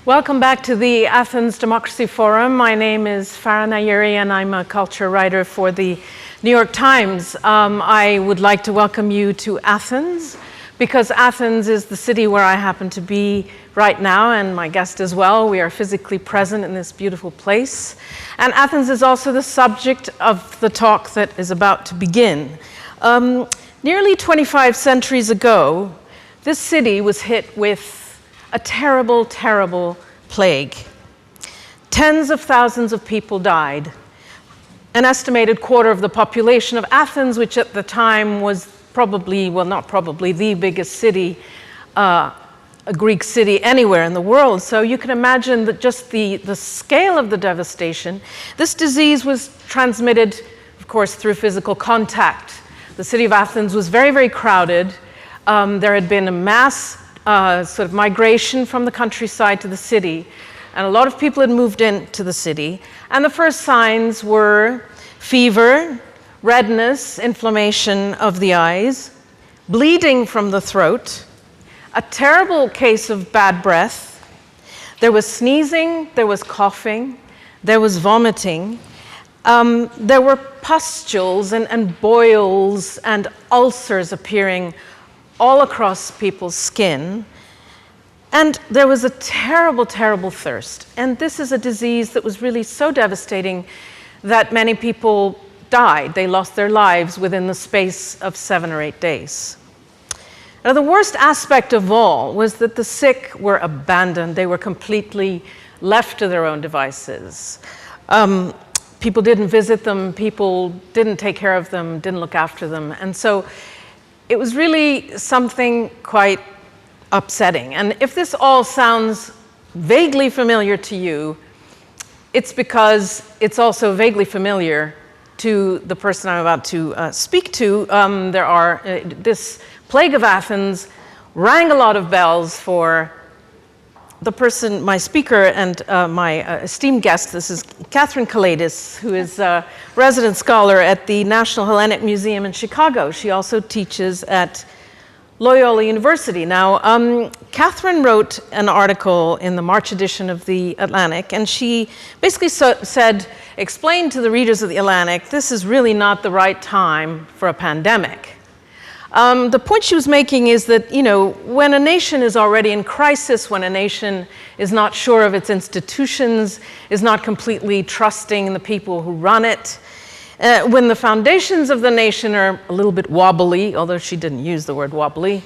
Welcome back to the Athens Democracy Forum. My name is Farah Nayeri, and I'm a culture writer for the New York Times. I would like to welcome you to Athens, because Athens is the city where I happen to be right now, and my guest as well. We are physically present in this beautiful place. And Athens is also the subject of the talk that is about to begin. Nearly 25 centuries ago, this city was hit with a terrible, terrible plague. Tens of thousands of people died. An estimated quarter of the population of Athens, which at the time was probably, well, not probably, the biggest city, a Greek city anywhere in the world. So you can imagine that just the scale of the devastation. This disease was transmitted, of course, through physical contact. The city of Athens was very, very crowded. There had been a mass sort of migration from the countryside to the city, and a lot of people had moved into the city. And the first signs were fever, redness, inflammation of the eyes, bleeding from the throat, a terrible case of bad breath. There was sneezing, there was coughing, there was vomiting. There were pustules and boils and ulcers appearing all across people's skin. And there was a terrible, terrible thirst. And this is a disease that was really so devastating that many people died. They lost their lives within the space of 7 or 8 days. Now, the worst aspect of all was that the sick were abandoned. They were completely left to their own devices. People didn't visit them. People didn't take care of them, didn't look after them. And so it was really something quite upsetting. And if this all sounds vaguely familiar to you, it's because it's also vaguely familiar to the person I'm about to speak to. This plague of Athens rang a lot of bells for the person, my speaker and my esteemed guest. This is Katherine Kelaidis, who is a resident scholar at the National Hellenic Museum in Chicago. She also teaches at Loyola University. Now, Katherine wrote an article in the March edition of the Hellenic, and she basically explained to the readers of the Hellenic, this is really not the right time for a pandemic. The point she was making is that, when a nation is already in crisis, when a nation is not sure of its institutions, is not completely trusting the people who run it, when the foundations of the nation are a little bit wobbly, although she didn't use the word wobbly,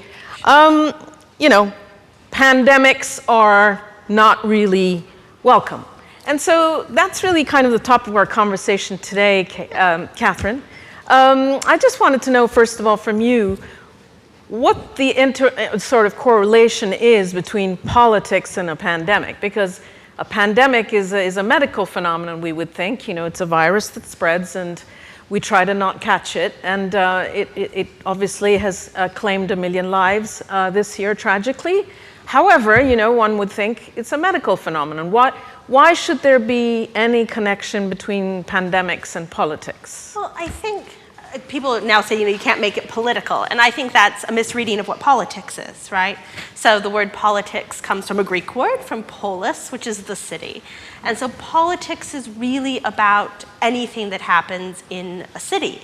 pandemics are not really welcome. And so that's really kind of the top of our conversation today, Katherine. I just wanted to know, first of all, from you, what the sort of correlation is between politics and a pandemic, because a pandemic is a medical phenomenon, we would think. It's a virus that spreads, and we try to not catch it. And it obviously has claimed 1 million lives this year, tragically. However, one would think it's a medical phenomenon. Why should there be any connection between pandemics and politics? Well, I think people now say, you can't make it political. And I think that's a misreading of what politics is, right? So the word politics comes from a Greek word, from polis, which is the city. And so politics is really about anything that happens in a city,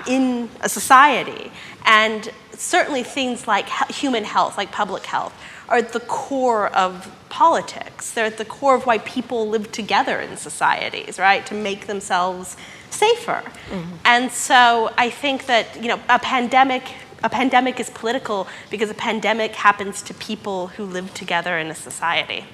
in a society. And certainly things like human health, like public health, are at the core of politics. They're at the core of why people live together in societies, right? To make themselves safer. Mm-hmm. And so I think that, a pandemic is political because a pandemic happens to people who live together in a society.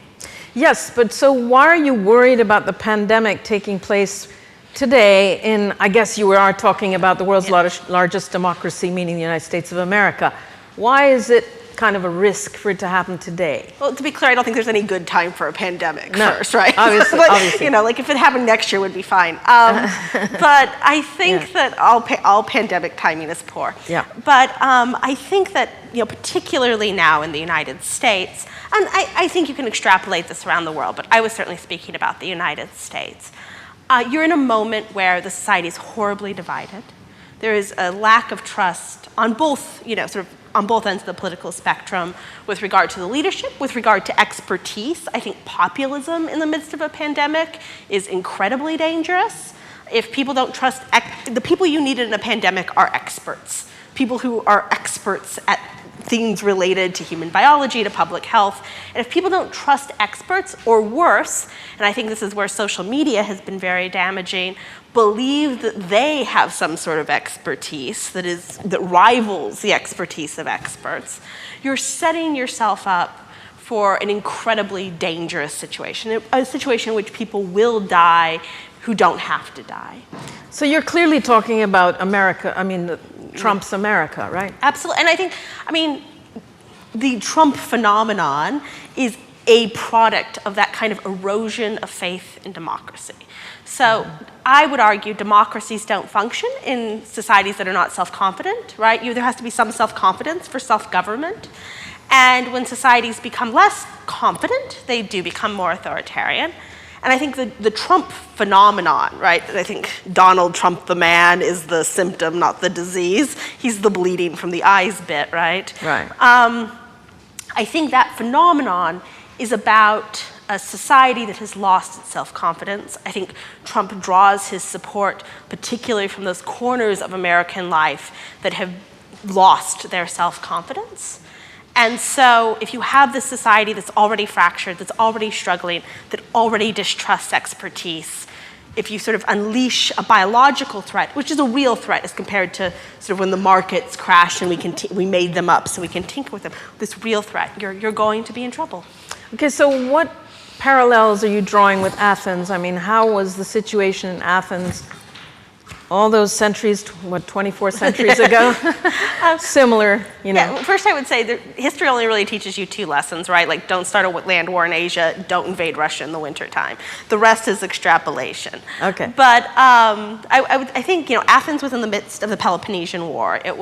Yes, but so why are you worried about the pandemic taking place today in, I guess you are talking about the world's largest democracy, meaning the United States of America. Why is it kind of a risk for it to happen today? Well, to be clear, I don't think there's any good time for a pandemic first, right? Obviously, but, obviously. Like if it happened next year would be fine. But I think that all pandemic timing is poor. Yeah. But I think that, particularly now in the United States, and I think you can extrapolate this around the world, but I was certainly speaking about the United States. You're in a moment where the society is horribly divided. There is a lack of trust on both, sort of on both ends of the political spectrum with regard to the leadership, with regard to expertise. I think populism in the midst of a pandemic is incredibly dangerous. If people don't trust, the people you need in a pandemic are experts. People who are experts at things related to human biology, to public health. And if people don't trust experts, or worse, and I think this is where social media has been very damaging, believe that they have some sort of expertise that rivals the expertise of experts, you're setting yourself up for an incredibly dangerous situation, a situation in which people will die who don't have to die. So you're clearly talking about America, Trump's America, right? Absolutely. And the Trump phenomenon is a product of that kind of erosion of faith in democracy. So I would argue democracies don't function in societies that are not self-confident, right? There has to be some self-confidence for self-government. And when societies become less confident, they do become more authoritarian. And I think the Trump phenomenon, right? I think Donald Trump, the man, is the symptom, not the disease. He's the bleeding from the eyes bit, right? Right. I think that phenomenon is about a society that has lost its self-confidence. I think Trump draws his support particularly from those corners of American life that have lost their self-confidence. And so if you have this society that's already fractured, that's already struggling, that already distrusts expertise, if you sort of unleash a biological threat, which is a real threat as compared to sort of when the markets crash and we made them up so we can tinker with them, this real threat, you're going to be in trouble. Okay, so what parallels are you drawing with Athens? How was the situation in Athens all those centuries, 24 centuries ago? Similar, Yeah, first I would say that history only really teaches you two lessons, right? Like, don't start a land war in Asia, don't invade Russia in the wintertime. The rest is extrapolation. Okay. But I think, Athens was in the midst of the Peloponnesian War. It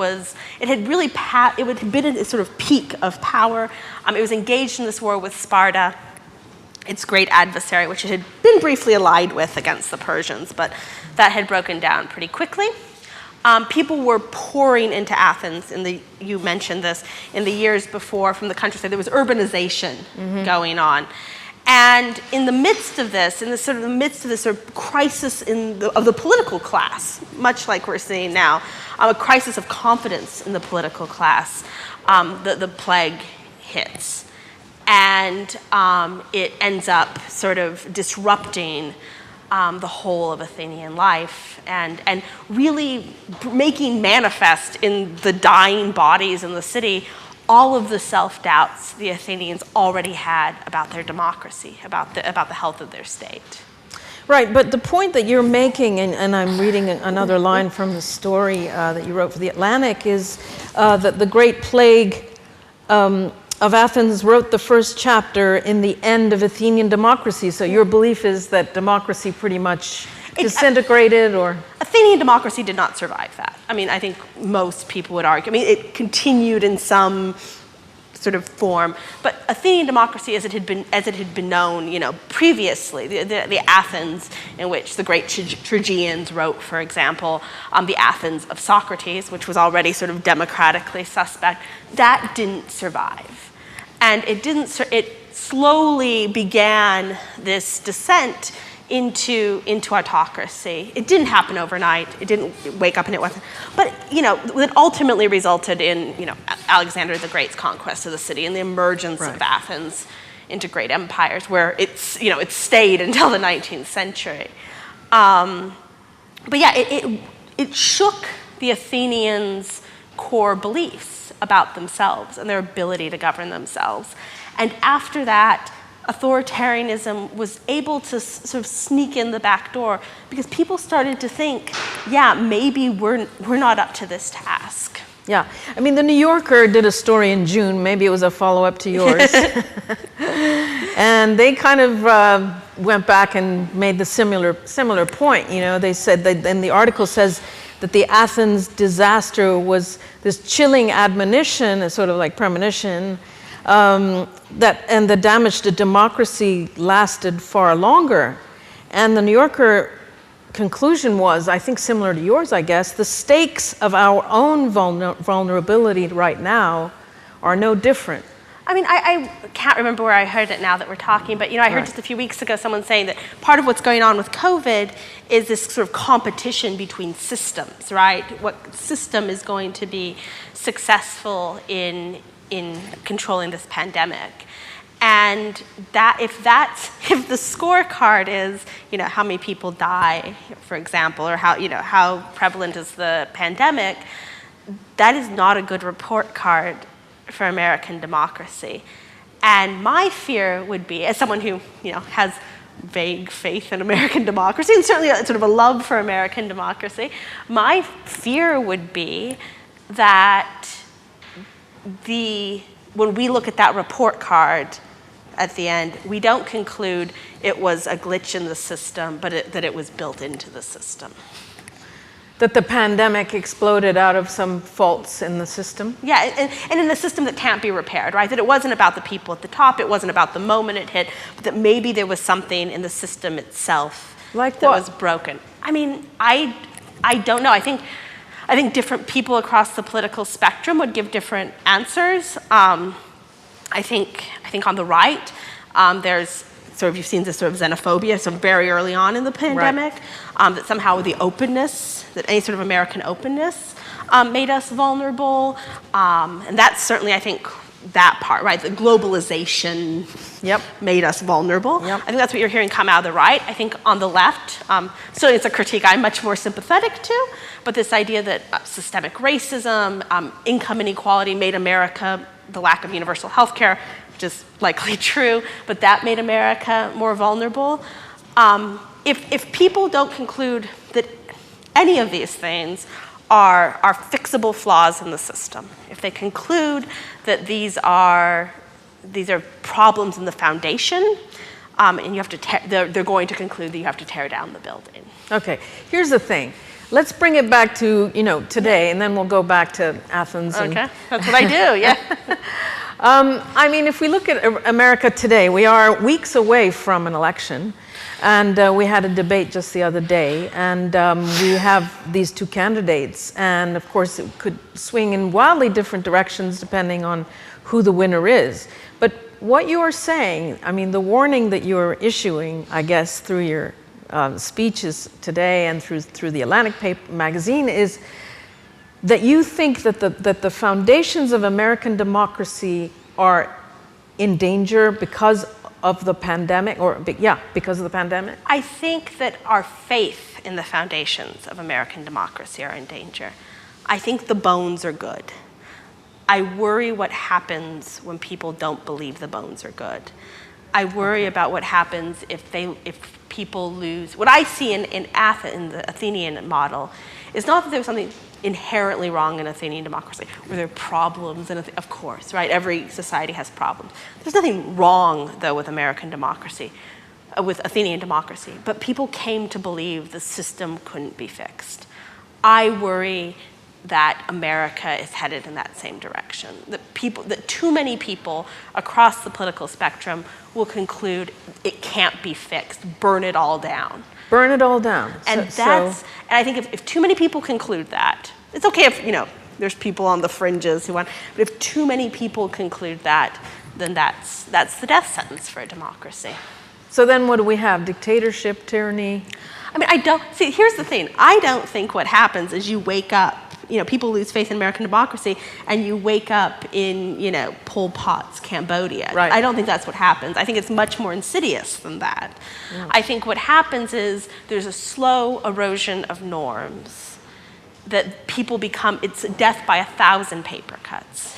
had been at a sort of peak of power. It was engaged in this war with Sparta, its great adversary, which it had been briefly allied with against the Persians, but that had broken down pretty quickly. People were pouring into Athens, you mentioned this, in the years before from the countryside. There was urbanization going on. And in the midst of this, crisis of the political class, much like we're seeing now, a crisis of confidence in the political class, the plague hits. And it ends up sort of disrupting the whole of Athenian life and really making manifest in the dying bodies in the city all of the self-doubts the Athenians already had about their democracy, about the health of their state. Right, but the point that you're making, and I'm reading another line from the story that you wrote for The Atlantic, is that the Great Plague of Athens wrote the first chapter in the end of Athenian democracy. So your belief is that democracy pretty much disintegrated, or? Athenian democracy did not survive that. I think most people would argue. It continued in some sort of form, but Athenian democracy, as it had been known, previously, the Athens in which the great tragedians wrote, for example, the Athens of Socrates, which was already sort of democratically suspect, that didn't survive. And it slowly began this descent into autocracy. It didn't happen overnight. It didn't wake up and it wasn't. But, it ultimately resulted in, Alexander the Great's conquest of the city and the emergence of Athens into great empires where it stayed until the 19th century. But yeah, it shook the Athenians' core beliefs about themselves and their ability to govern themselves. And after that, authoritarianism was able to sort of sneak in the back door because people started to think, yeah, maybe we're not up to this task. Yeah, The New Yorker did a story in June, maybe it was a follow-up to yours, and they kind of went back and made the similar point. They said, and the article says that the Athens disaster was this chilling admonition, a sort of like premonition, and the damage to democracy lasted far longer. And the New Yorker conclusion was, I think similar to yours, I guess, the stakes of our own vulnerability right now are no different. I mean, I can't remember where I heard it now that we're talking, but I heard just a few weeks ago someone saying that part of what's going on with COVID is this sort of competition between systems, right? What system is going to be successful in controlling this pandemic? And that if the scorecard is, how many people die, for example, or how prevalent is the pandemic, that is not a good report card for American democracy. And my fear would be, as someone who has vague faith in American democracy and certainly sort of a love for American democracy, my fear would be that when we look at that report card at the end, we don't conclude it was a glitch in the system, but that it was built into the system. That the pandemic exploded out of some faults in the system? Yeah, and in a system that can't be repaired, right? That it wasn't about the people at the top, it wasn't about the moment it hit, but that maybe there was something in the system itself like that was broken. I mean, I don't know. I think different people across the political spectrum would give different answers. I think on the right, there's you've seen this sort of xenophobia, very early on in the pandemic, right. That somehow the openness, that any sort of American openness made us vulnerable. And that's certainly, I think, that part, right? The globalization made us vulnerable. Yep. I think that's what you're hearing come out of the right. I think on the left, certainly it's a critique I'm much more sympathetic to, but this idea that systemic racism, income inequality made America, the lack of universal health care, which is likely true, but that made America more vulnerable. If people don't conclude that any of these things are fixable flaws in the system, if they conclude that these are problems in the foundation, and you have to they're going to conclude that you have to tear down the building. Okay, here's the thing. Let's bring it back to today, and then we'll go back to Athens. Okay, that's what I do. Yeah. I mean, if we look at America today, we are weeks away from an election, and we had a debate just the other day, and we have these two candidates, and of course it could swing in wildly different directions depending on who the winner is. But what you are saying, I mean, the warning that you're issuing, I guess, through your speeches today and through the Hellenic magazine is that you think that the foundations of American democracy are in danger because of the pandemic, because of the pandemic? I think that our faith in the foundations of American democracy are in danger. I think the bones are good. I worry what happens when people don't believe the bones are good. I worry about what happens if people lose. What I see in Athens, in the Athenian model, is not that there's something inherently wrong in Athenian democracy, where there are problems, and of course, right, every society has problems. There's nothing wrong, though, with American democracy, with Athenian democracy, but people came to believe the system couldn't be fixed. I worry that America is headed in that same direction, that too many people across the political spectrum will conclude it can't be fixed, burn it all down. Burn it all down. And and I think if too many people conclude that, it's okay if there's people on the fringes who want, but if too many people conclude that, then that's the death sentence for a democracy. So then what do we have? Dictatorship, tyranny? I mean, here's the thing. I don't think what happens is you wake up, people lose faith in American democracy, and you wake up in, Pol Pot's Cambodia. Right. I don't think that's what happens. I think it's much more insidious than that. Yeah. I think what happens is there's a slow erosion of norms that people become, it's death by 1,000 paper cuts.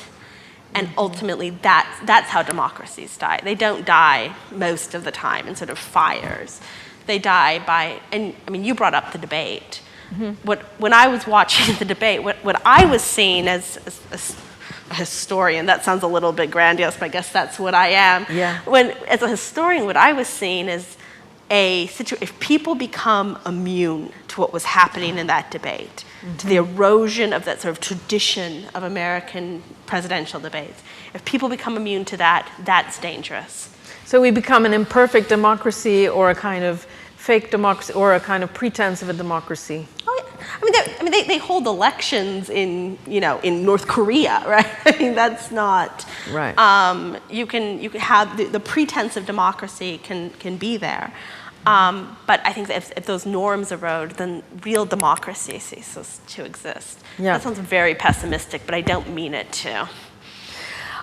And ultimately, that's how democracies die. They don't die most of the time in sort of fires. They die by, and I mean, you brought up the debate. Mm-hmm. When I was watching the debate, what I was seeing as a historian, that sounds a little bit grandiose, but I guess that's what I am. Yeah. As a historian, what I was seeing is if people become immune to what was happening in that debate, mm-hmm. to the erosion of that sort of tradition of American presidential debates, if people become immune to that, that's dangerous. So we become an imperfect democracy or a kind of fake democracy or a kind of pretense of a democracy? Oh, yeah. I mean, they hold elections in, in North Korea, right? I mean, that's not right. You can have the pretense of democracy can be there, but I think that if those norms erode, then real democracy ceases to exist. Yeah. That sounds very pessimistic, but I don't mean it to.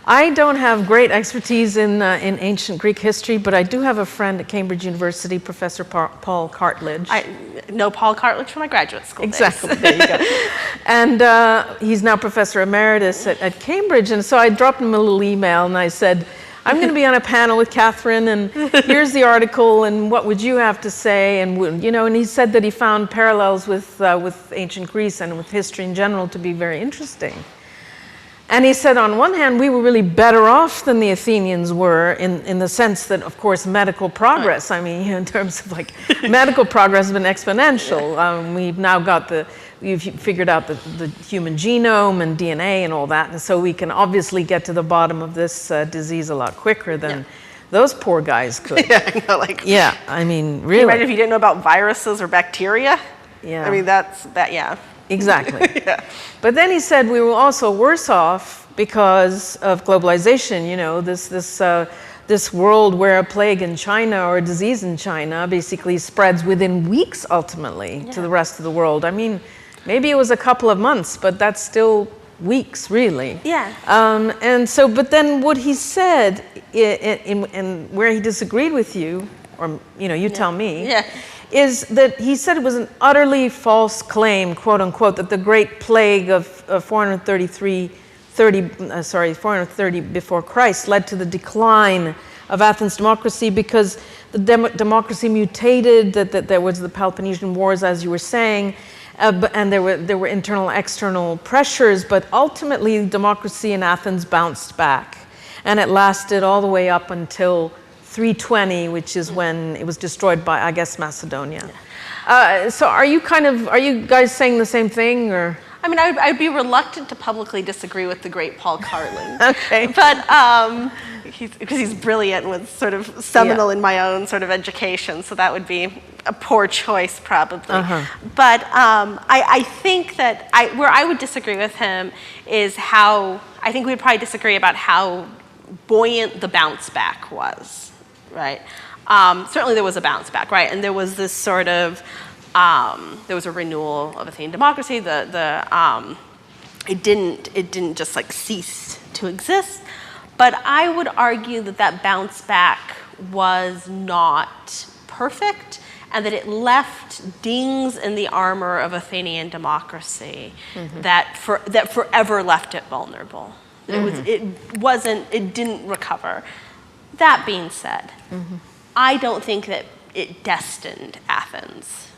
I don't have great expertise in ancient Greek history, but I do have a friend at Cambridge University, Professor Paul Cartledge. I know Paul Cartledge from my graduate school Exactly, days. there you go. And he's now Professor Emeritus at Cambridge, and so I dropped him a little email and I said, I'm going to be on a panel with Katherine, and here's the article, and what would you have to say? And and he said that he found parallels with ancient Greece and with history in general to be very interesting. And he said, on one hand, we were really better off than the Athenians were in the sense that, of course, medical progress, I mean, in terms of medical progress has been exponential. We've now got you've figured out the human genome and DNA and all that. And so we can obviously get to the bottom of this disease a lot quicker than those poor guys could. Yeah, I know, yeah, I mean, really. Can you imagine if you didn't know about viruses or bacteria? Yeah. I mean, yeah. Exactly. Yeah. But then he said we were also worse off because of globalization, this world where a plague in China or a disease in China basically spreads within weeks ultimately to the rest of the world. I mean, maybe it was a couple of months, but that's still weeks, really. Yeah. And so, but then what he said, in where he disagreed with you, or you tell me, is that he said it was an utterly false claim, quote unquote, that the Great Plague of 430 before Christ led to the decline of Athens' democracy because the democracy mutated, that there was the Peloponnesian Wars, as you were saying, and there were internal and external pressures, but ultimately democracy in Athens bounced back. And it lasted all the way up until 320, which is when it was destroyed by, I guess, Macedonia. So are you guys saying the same thing, or? I mean, I'd be reluctant to publicly disagree with the great Paul Cartledge. Okay. But because he's brilliant and was sort of seminal in my own sort of education, so that would be a poor choice probably. But I think that where I would disagree with him is I think we'd probably disagree about how buoyant the bounce back was. Right. Certainly there was a bounce back, right? And there was this sort of, there was a renewal of Athenian democracy. It didn't just cease to exist. But I would argue that bounce back was not perfect, and that it left dings in the armor of Athenian democracy that forever left it vulnerable. It didn't recover. That being said, I don't think that it destined Athens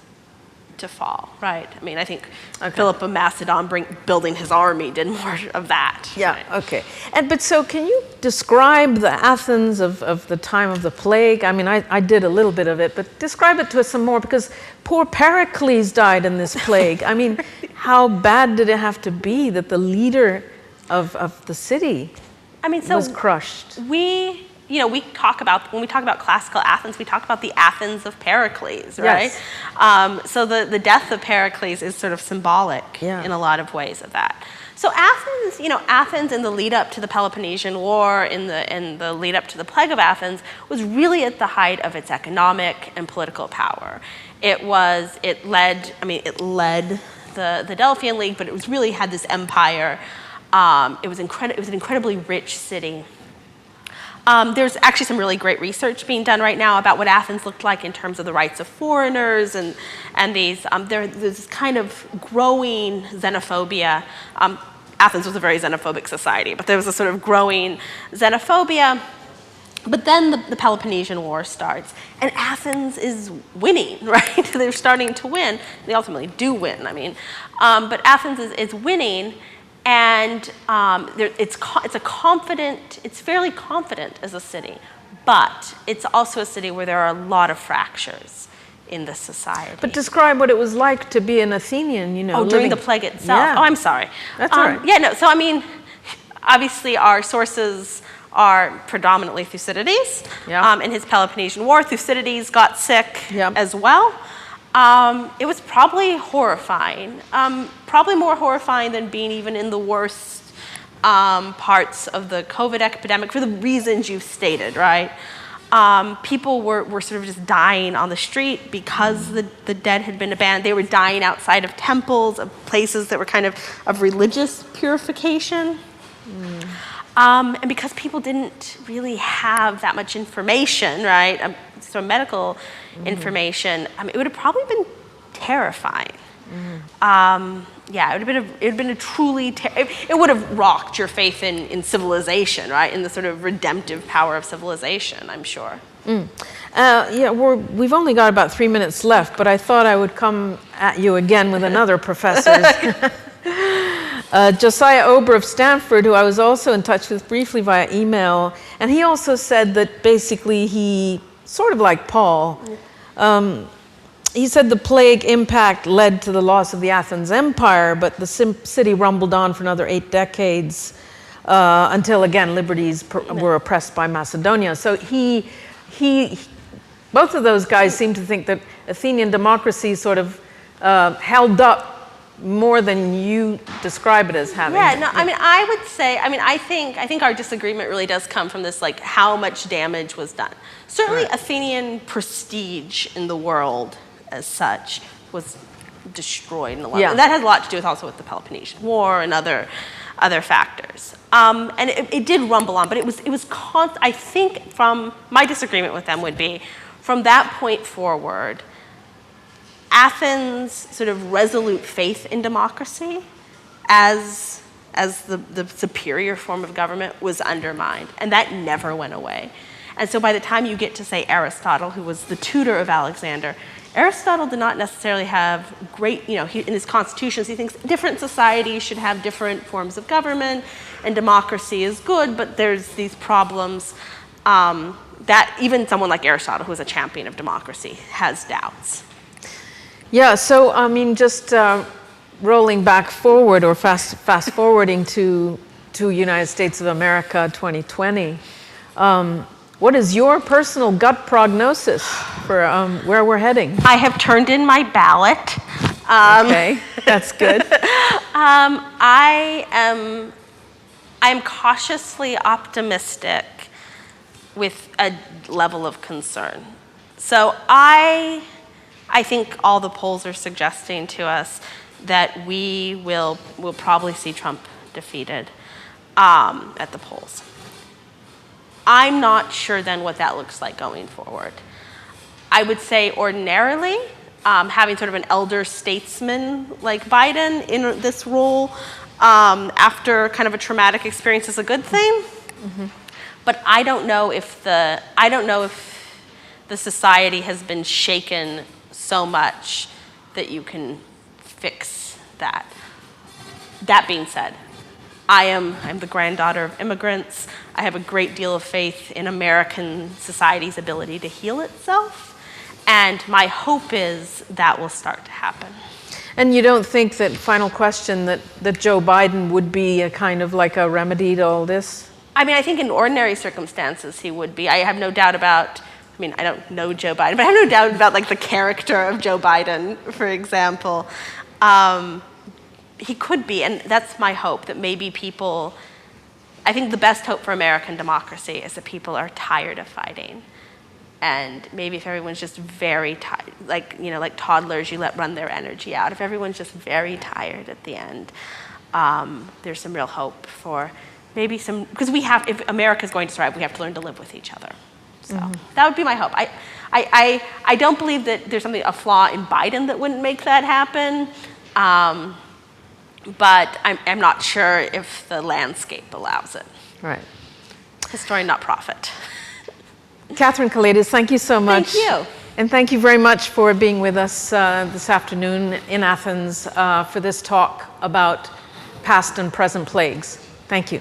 to fall, right? I mean, I think Philip of Macedon building his army did more of that. Yeah, right? okay. But so can you describe the Athens of the time of the plague? I mean, I did a little bit of it, but describe it to us some more, because poor Pericles died in this plague. I mean, how bad did it have to be that the leader of the city was crushed? When we talk about classical Athens, we talk about the Athens of Pericles, right? Yes. So the death of Pericles is sort of symbolic in a lot of ways of that. So Athens in the lead up to the Peloponnesian War, in the lead up to the Plague of Athens, was really at the height of its economic and political power. It led the Delphian League, but it really had this empire. It was an incredibly rich city. There's actually some really great research being done right now about what Athens looked like in terms of the rights of foreigners and there's this kind of growing xenophobia. Athens was a very xenophobic society, but there was a sort of growing xenophobia. But then the Peloponnesian War starts, and Athens is winning, right? They're starting to win. They ultimately do win, I mean. But Athens is winning. And it's fairly confident as a city, but it's also a city where there are a lot of fractures in the society. But describe what it was like to be an Athenian, during the plague itself. Yeah. Oh, I'm sorry. That's all right. Yeah, no, so I mean, obviously our sources are predominantly Thucydides. Yeah. In his Peloponnesian War, Thucydides got sick Yeah. as well. It was probably horrifying, probably more horrifying than being even in the worst parts of the COVID epidemic for the reasons you've stated, right? People were sort of just dying on the street because the dead had been abandoned. They were dying outside of temples, of places that were kind of religious purification. And because people didn't really have that much information, right? So medical information, it would have probably been terrifying. Yeah, it would have been a truly, it would have rocked your faith in civilization, right? In the sort of redemptive power of civilization, I'm sure. Yeah, we've only got about 3 minutes left, but I thought I would come at you again with another professor. Josiah Ober of Stanford, who I was also in touch with briefly via email, and he also said that basically he, sort of like Paul, he said the plague impact led to the loss of the Athens Empire, but the city rumbled on for another 8 decades until, again, liberties were oppressed by Macedonia. So both of those guys seem to think that Athenian democracy sort of held up more than you describe it as having. Yeah, no, I would say, I think our disagreement really does come from this, like, how much damage was done. Certainly right. Athenian prestige in the world as such was destroyed in the long run. And that has a lot to do with also with the Peloponnesian War and other factors. And it did rumble on, but it was I think from my disagreement with them would be, from that point forward, Athens' sort of resolute faith in democracy as the superior form of government was undermined, and that never went away. And so by the time you get to, say, Aristotle, who was the tutor of Alexander, Aristotle did not necessarily have great, in his constitutions, he thinks different societies should have different forms of government, and democracy is good, but there's these problems that even someone like Aristotle, who is a champion of democracy, has doubts. Yeah, so just rolling back forward or fast forwarding to United States of America 2020, what is your personal gut prognosis for where we're heading? I have turned in my ballot. Okay, that's good. I am cautiously optimistic with a level of concern. So I think all the polls are suggesting to us that we'll probably see Trump defeated at the polls. I'm not sure then what that looks like going forward. I would say ordinarily, having sort of an elder statesman like Biden in this role after kind of a traumatic experience is a good thing. But I don't know if the society has been shaken so much that you can fix that. That being said, I'm the granddaughter of immigrants. I have a great deal of faith in American society's ability to heal itself, and my hope is that will start to happen. And you don't think that, final question, that Joe Biden would be a kind of like a remedy to all this? I think in ordinary circumstances he would be. I have no doubt about, I don't know Joe Biden, but I have no doubt about like the character of Joe Biden, for example. He could be, and that's my hope, that maybe people, I think the best hope for American democracy is that people are tired of fighting. And maybe if everyone's just very tired, like toddlers, you let run their energy out. If everyone's just very tired at the end, there's some real hope for maybe some, because if America's going to survive, we have to learn to live with each other. So that would be my hope. I don't believe that there's a flaw in Biden that wouldn't make that happen. But I'm not sure if the landscape allows it. Right. Historian, not prophet. Katherine Kelaidis, thank you so much. Thank you. And thank you very much for being with us this afternoon in Athens for this talk about past and present plagues. Thank you.